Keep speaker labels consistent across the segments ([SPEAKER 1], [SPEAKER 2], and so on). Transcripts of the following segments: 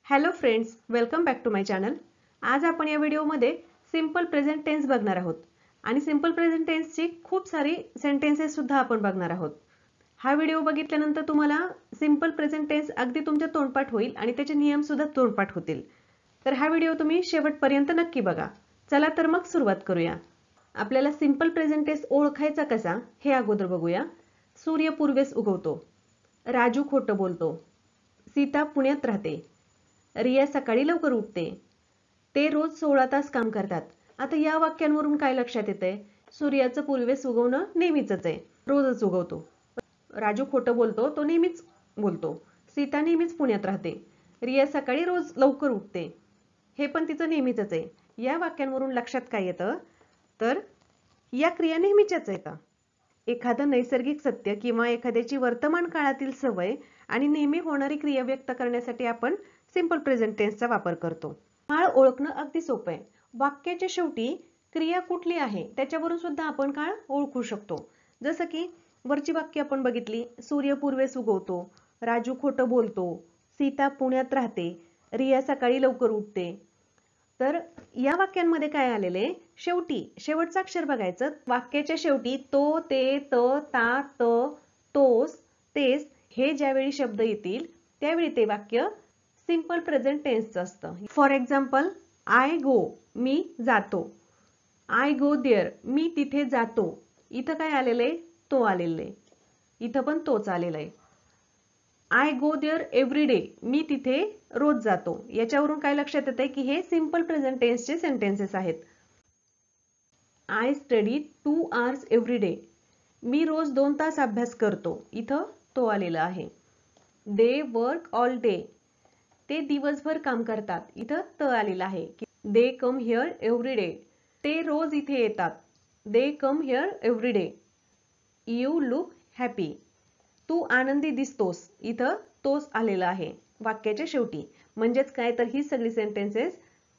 [SPEAKER 1] Hello friends, welcome back to my channel. आज आपण या व्हिडिओमध्ये सिंपल प्रेझेंट टेन्स बघणार आहोत आणि सिंपल प्रेझेंट टेन्सची खूप सारी सेंटेन्सेस सुद्धा आपण बघणार आहोत. हा व्हिडिओ बघितल्यानंतर तुम्हाला सिंपल प्रेझेंट टेन्स अगदी तुमच्या तोंडपाठ होईल आणि त्याचे नियम सुद्धा तोंडपाठ होतील. तर हा व्हिडिओ तुम्ही शेवटपर्यंत नक्की बघा. चला तर मग सुरुवात करूया. आपल्याला सिंपल प्रेझेंट टेन्स ओळखायचा कसा हे अगोदर बघूया. सूर्य पूर्वेस उगवतो. राजू खोटं बोलतो. सीता पुण्यात राहते. रिया सकाळी लवकर उठते. ते रोज 16 तास काम करतात. आता या वाक्यांवरून काय लक्षात येतंय? सूर्याचं पूर्वेस उगवणं नेहमीचंच आहे, रोजच उगवतो. राजू खोटं बोलतो, तो नेहमीच बोलतो. सीता नेहमीच पुण्यात राहते. रिया सकाळी रोज लवकर उठते, हे पण तिचं नेहमीचंच आहे. या वाक्यांवरून लक्षात काय येतं? तर या क्रिया नेहमीच्याच आहेत. एखादं नैसर्गिक सत्य किंवा एखाद्याची वर्तमान काळातील सवय आणि नेहमी होणारी क्रिया व्यक्त करण्यासाठी आपण सिंपल प्रेझेंट टेन्सचा वापर करतो. काळ ओळखणं अगदी सोपं आहे. वाक्याच्या शेवटी क्रिया कुठली आहे त्याच्यावरून सुद्धा आपण काळ ओळखू शकतो. जसं की वरची वाक्य आपण बघितली, सूर्य पूर्वेस उगवतो, राजू खोटं बोलतो, सीता पुण्यात राहते, रिया सकाळी लवकर उठते. तर या वाक्यांमध्ये काय आलेले, शेवटचं अक्षर बघायचं. वाक्याच्या शेवटी तो, ते, त, ता, त, तोस, तेस हे ज्यावेळी शब्द येतील त्यावेळी ते वाक्य सिंपल प्रेझेंट टेन्सचं असतं. फॉर एक्झाम्पल, आय गो, मी जातो. आय गो देअर, मी तिथे जातो. इथं काय आलेलं आहे? तो आलेलं आहे. इथं पण तोच आलेला आहे. I go there every day, मी तिथे रोज जातो. याच्यावरून काय लक्षात येतंय की हे सिंपल प्रेझेंट टेन्सचे सेंटेन्सेस आहेत. I study 2 hours every day, मी रोज 2 तास अभ्यास करतो. इथं तो आलेला आहे. दे वर्क ऑल डे, ते दिवसभर काम करतात. इथं त आलेला आहे. They come here every day, ते रोज इथे येतात. They come here every day. You look happy, तू आनंदी दिसतोस. इथं तोच आलेला आहे वाक्याच्या शेवटी. म्हणजेच काय, तर ही सगळी सेंटेन्सेस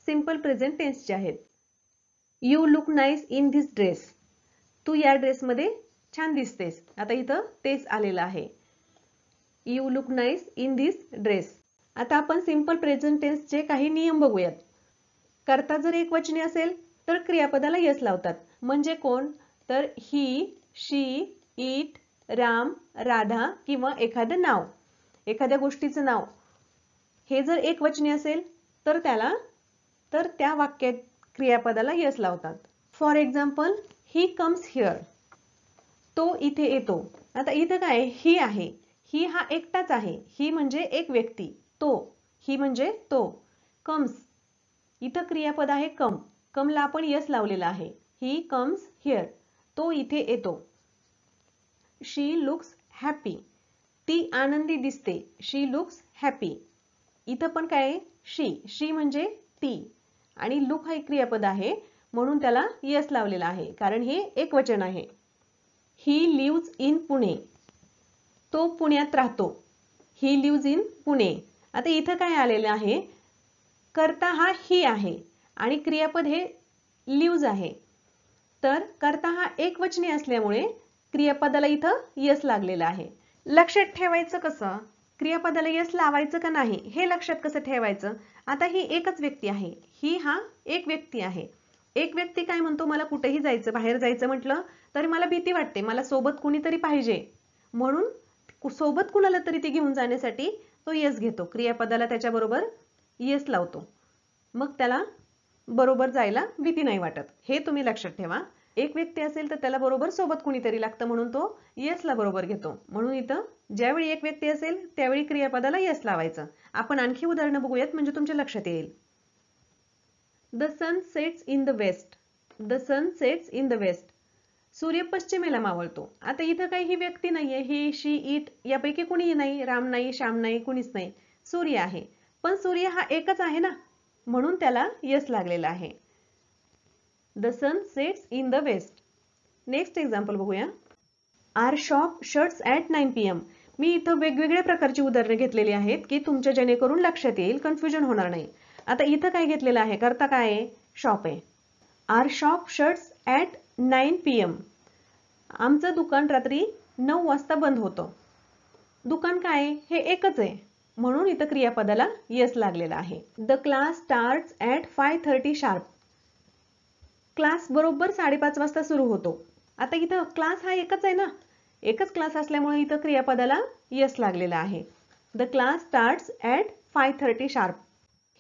[SPEAKER 1] सिंपल प्रेझेंट टेन्सचे आहेत. You look nice in this dress, तू या ड्रेसमध्ये छान दिसतेस. आता इथं तेच आलेलं आहे. You look nice in this dress. आता आपण सिंपल प्रेझेंट टेन्सचे काही नियम बघूयात. कर्ता जर एकवचनी असेल तर क्रियापदाला यस लावतात. म्हणजे कोण? तर ही, शी, इट, राम, राधा किंवा एखादं नाव, एखाद्या गोष्टीचं नाव, हे जर एकवचनी असेल तर त्या वाक्यात क्रियापदाला यस लावतात. For example, he comes here, तो इथे येतो. आता इथं काय, ही आहे. ही हा एकटाच आहे. ही म्हणजे एक व्यक्ती. तो, ही म्हणजे तो. कम्स, इथं क्रियापद आहे कम. कमला आपण यस लावलेला आहे. ही कम्स हिअर, तो इथे येतो. शी लुक्स हॅपी, ती आनंदी दिसते. शी लुक्स हॅपी. इथं पण काय, शी म्हणजे ती आणि लुक हा क्रियापद आहे म्हणून त्याला यस लावलेला आहे, कारण हे एक वचन आहे. ही लिव्ज इन पुणे, तो पुण्यात राहतो. ही लिव्ज इन पुणे. आता इथं काय आलेलं आहे, कर्ता हा ही आहे आणि क्रियापद हे लिव्ज आहे. तर कर्ता हा एकवचनी असल्यामुळे क्रियापदाला इथं यस लागलेलं आहे. लक्षात ठेवायचं कसं, क्रियापदाला यस लावायचं का नाही हे लक्षात कसं ठेवायचं? आता ही एकच व्यक्ती आहे. ही हा एक व्यक्ती आहे. एक व्यक्ती काय म्हणतो, मला कुठेही जायचं, बाहेर जायचं म्हटलं तरी मला भीती वाटते, मला सोबत कुणीतरी पाहिजे, म्हणून सोबत कुणाला तरी ते घेऊन जाण्यासाठी तो यस घेतो. क्रियापदाला त्याच्याबरोबर यस लावतो. मग त्याला बरोबर जायला भीती नाही वाटत. हे तुम्ही लक्षात ठेवा. एक व्यक्ती असेल तर त्याला बरोबर सोबत कुणीतरी लागतं म्हणून तो यसला बरोबर घेतो. म्हणून इथं ज्यावेळी एक व्यक्ती असेल त्यावेळी क्रियापदाला यस लावायचं. आपण आणखी उदाहरणं बघूयात म्हणजे तुमच्या लक्षात येईल. The sun sets in the west, the sun sets in the west, सूर्य पश्चिमेला मावळतो. आता इथं काही ही व्यक्ती नाहीये. ही, शी, इट यापैकी कुणीही नाही. राम नाही, श्याम नाही, कुणीच नाही. सूर्य आहे. पण सूर्य हा एकच आहे ना, म्हणून त्याला यस लागलेला आहे. The sun sets in the west. Next example बघूया. Our shop shuts at 9 PM. मी इथं वेगवेगळ्या प्रकारची उदाहरणं घेतलेली आहेत की तुमच्या जेणेकरून लक्षात येईल, कन्फ्युजन होणार नाही. आता इथं काय घेतलेलं आहे, करता काय आहे, शॉप आहे. Our shop shuts at 9 PM. आमचं दुकान रात्री 9 वाजता बंद होतं. दुकान काय आहे, हे एकच आहे. म्हणून इथं क्रियापदाला यस लागलेला आहे. The class starts at 5:30 sharp. Class बरोबर 5:30 वाजता सुरू होतो. आता इथं क्लास हा एकच आहे ना, एकच क्लास असल्यामुळे इथं क्रियापदाला यस लागलेला आहे. The class starts at 5:30 sharp.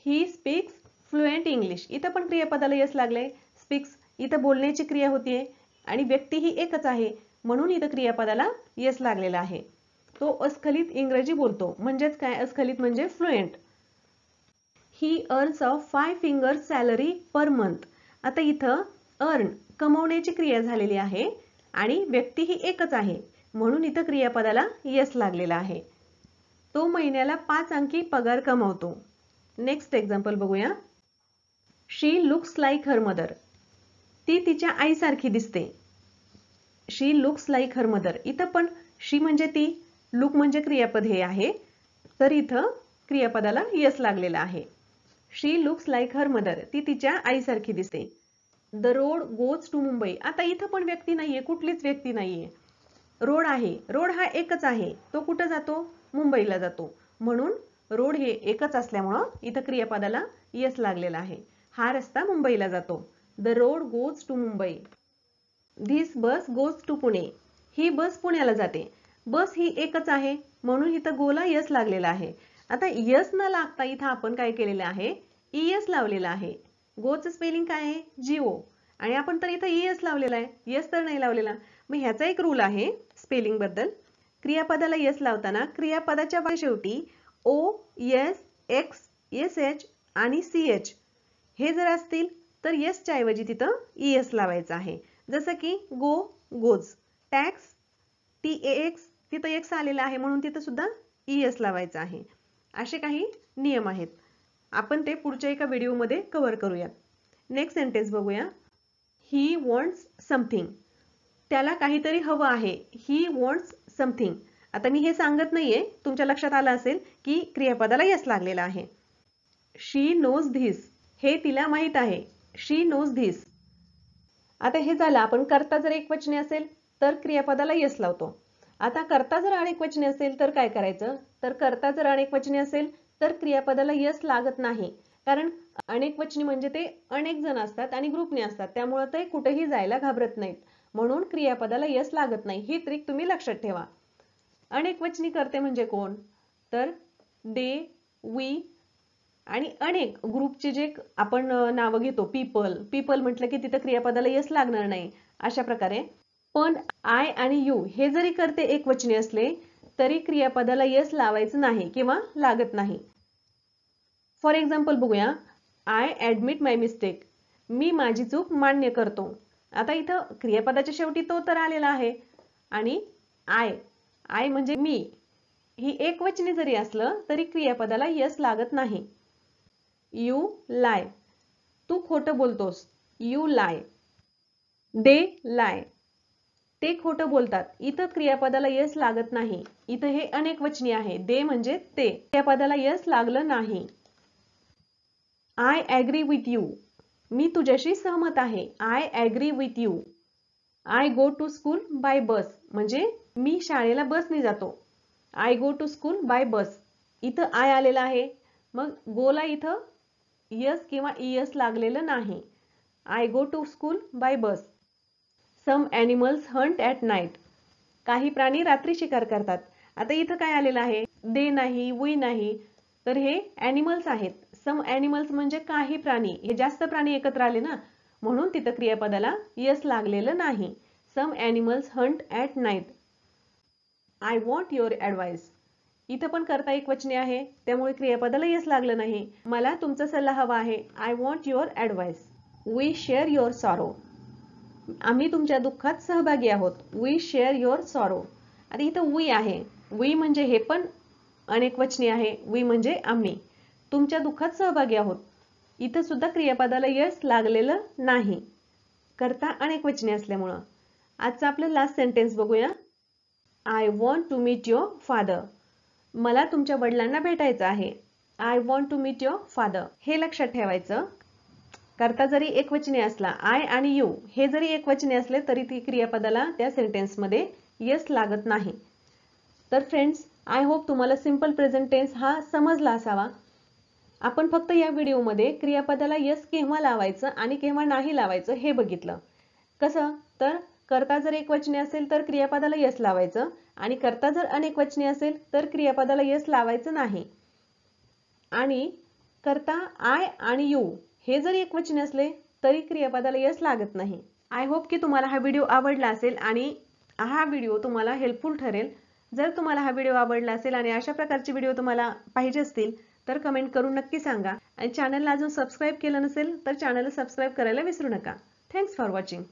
[SPEAKER 1] He speaks fluent English. इथं पण क्रियापदाला यस लागलंय. स्पीक्स इथं बोलण्याची क्रिया होतीये आणि व्यक्ती ही एकच आहे म्हणून इथं क्रियापदाला यस लागलेला आहे. तो अस्खलित इंग्रजी बोलतो. म्हणजेच काय, अस्खलित म्हणजे फ्लुएंट. ही अर्न्स अ 5 फिंगर्स सॅलरी पर मंथ. आता इथं अर्न कमवण्याची क्रिया झालेली आहे आणि व्यक्ती ही एकच आहे म्हणून इथं क्रियापदाला यस लागलेला आहे. तो महिन्याला 5 अंकी पगार कमवतो. नेक्स्ट एक्झाम्पल बघूया. शी लुक्स लाईक हर मदर. ती तिच्या आईसारखी दिसते. शी लुक्स लाईक हर मदर. इथं पण शी म्हणजे ती, लुक म्हणजे क्रियापद हे आहे, तर इथं क्रियापदाला यस लागलेला आहे. She looks like her mother. ती तिच्या आईसारखी दिसते. The road goes to Mumbai. आता इथं पण व्यक्ती नाहीये, कुठलीच व्यक्ती नाहीये. रोड आहे. रोड हा एकच आहे. तो कुठं जातो? मुंबईला जातो. म्हणून रोड हे एकच असल्यामुळं इथं क्रियापदाला यस लागलेला आहे. हा रस्ता मुंबईला जातो. The road goes to Mumbai. This bus goes to Pune. ही बस पुण्याला जाते. बस ही एकच आहे म्हणून इथं गोला यस लागलेला आहे. आता यस न लागता इथं आपण काय केलेलं आहे, ईएस लावलेला आहे. गोचं स्पेलिंग काय आहे? जीओ. आणि आपण तर इथं ईएस लावलेला आहे, यस तर नाही लावलेला. मग ह्याचा एक रूल आहे स्पेलिंग बद्दल. क्रियापदाला यस लावताना क्रियापदाच्या शेवटी ओ, एस, एक्स, एस एच आणि सी एच हे जर असतील तर यसच्या ऐवजी तिथं ईएस लावायचं आहे. जसं की गो, गोज. टॅक्स, TAX, तिथं एक्स आलेला आहे म्हणून तिथं सुद्धा ईएस लावायचं आहे. असे काही नियम आहेत. आपण ते पुढच्या एका व्हिडिओमध्ये कव्हर करूयात. नेक्स्ट सेंटेन्स बघूया. He wants something. त्याला काहीतरी हवं आहे. He wants something. आता मी हे सांगत नाहीये, तुमच्या लक्षात आलं असेल की क्रियापदाला यस लागलेला आहे. शी नोज धिस. हे तिला माहित आहे. शी नोज धिस. आता हे झालं. आपण कर्ता जर एकवचनी असेल तर क्रियापदाला यस लावतो. आता कर्ता जर अनेकवचनी असेल तर काय करायचं, तर कर्ता जर अनेकवचनी असेल तर क्रियापदाला यस लागत नाही. कारण अनेकवचनी म्हणजे ते अनेक जण असतात आणि ग्रुपने असतात, त्यामुळे ते कुठेही जायला घाबरत नाहीत म्हणून क्रियापदाला यस लागत नाही. ही ट्रिक तुम्ही लक्षात ठेवा. अनेकवचनी कर्ते म्हणजे कोण, तर दे, वी आणि अनेक ग्रुपचे जे आपण नावं घेतो, पीपल. पीपल म्हटलं की तिथं क्रियापदाला यस लागणार नाही. अशा प्रकारे पण आय आणि यू हे जरी कर्ते एकवचनी असले तरी क्रियापदाला यस लावायचं नाही किंवा लागत नाही. फॉर एक्झाम्पल बघूया. I admit my mistake. मी माझी चूक मान्य करतो. आता इथं क्रियापदाच्या शेवटी तो तर आलेला आहे आणि आय म्हणजे मी ही एकवचनी जरी असलं तरी क्रियापदाला यस लागत नाही. यू लाय. तू खोटं बोलतोस. यू लाय. दे लाय. ते खोटं बोलतात. इथं क्रियापदाला यस लागत नाही. इथं हे अनेकवचनी आहे. दे म्हणजे ते. क्रियापदाला यस लागलं नाही. I agree with you. मी तुझ्याशी सहमत आहे. I agree with you. I go to school by bus. म्हणजे मी शाळेला बसने जातो. I go to school by bus. इथं आय आलेला आहे. मग गोला इथं यस किंवा ईएस लागलेलं नाही. I go to school by bus. Some animals hunt at night. काही प्राणी रात्री शिकार करतात. आता इथं काय आलेलं आहे, दे नाही, वी नाही, तर हे ॲनिमल्स आहेत. सम ॲनिमल्स म्हणजे काही प्राणी. हे जास्त प्राणी एकत्र आले ना म्हणून तिथं क्रियापदाला यस लागलेलं नाही. Some animals hunt at night. I want your advice. इथं पण कर्ता एकवचनी आहे त्यामुळे क्रियापदाला यस लागलं नाही. मला तुमचा सल्ला हवा आहे. I want your advice. We share your sorrow. आम्ही तुमच्या दुःखात सहभागी आहोत. We share your sorrow. आता इथं वी आहे. वी म्हणजे हे पण अनेकवचनी आहे. वी म्हणजे आम्ही तुमच्या दुःखात सहभागी आहोत. इथं सुद्धा क्रियापदाला यस लागलेलं नाही, कर्ता अनेकवचनी असल्यामुळं. आजचं आपलं लास्ट सेंटेन्स बघूया. I want to meet your father. मला तुमच्या वडिलांना भेटायचं आहे. I want to meet your father. हे लक्षात ठेवायचं. कर्ता जरी एकवचनी असला, आय आणि यू हे जरी एकवचनी असले तरी ती क्रियापदाला त्या सेंटेन्समध्ये यस लागत नाही. तर फ्रेंड्स, आय होप तुम्हाला सिंपल प्रेझेंट टेन्स हा समजला असावा. आपण फक्त या व्हिडिओमध्ये क्रियापदाला यस केव्हा लावायचं आणि केव्हा नाही लावायचं हे बघितलं. कसं तर कर्ता जर एकवचनी असेल तर क्रियापदाला यस लावायचं आणि कर्ता जर अनेकवचनी असेल तर क्रियापदाला यस लावायचं नाही. आणि कर्ता आय आणि यू हे जर एकवचनी असले तरी क्रियापदाला यस लागत नाही. आय होप की तुम्हाला हा व्हिडिओ आवडला असेल आणि हा व्हिडिओ तुम्हाला हेल्पफुल ठरेल. जर तुम्हाला हा व्हिडिओ आवडला असेल आणि अशा प्रकारचे व्हिडिओ तुम्हाला पाहिजे असतील तर कमेंट करून नक्की सांगा. आणि चॅनलला अजून सबस्क्राईब केलं नसेल तर चॅनलला सबस्क्राईब करायला विसरू नका. Thanks for watching.